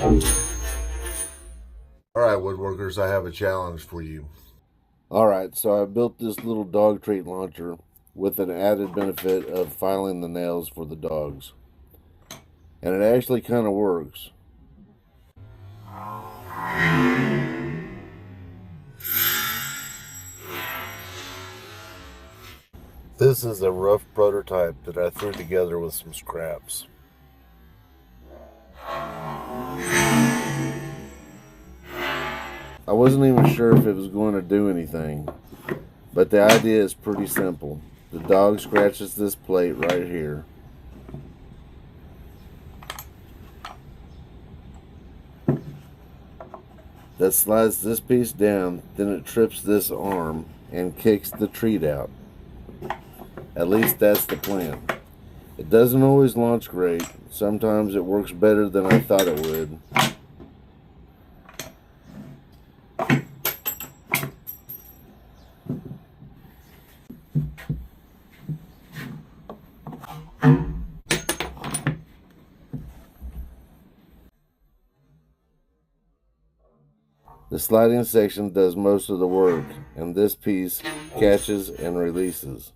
Alright, woodworkers, I have a challenge for you. Alright, so I built this little dog treat launcher with an added benefit of filing the nails for the dogs. And it actually kind of works. This is a rough prototype that I threw together with some scraps. I wasn't even sure if it was going to do anything, but the idea is pretty simple. The dog scratches this plate right here. That slides this piece down, then it trips this arm and kicks the treat out. At least that's the plan. It doesn't always launch great. Sometimes it works better than I thought it would. The sliding section does most of the work, and this piece catches and releases.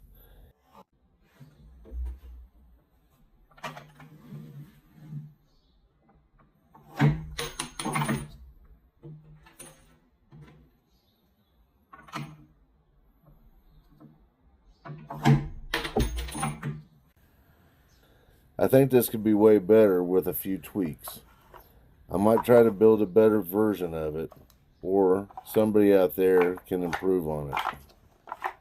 I think this could be way better with a few tweaks. I might try to build a better version of it, or somebody out there can improve on it.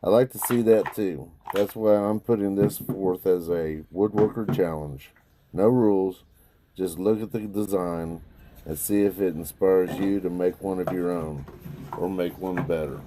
I like to see that too. That's why I'm putting this forth as a woodworker challenge. No rules, just look at the design and see if it inspires you to make one of your own, or make one better.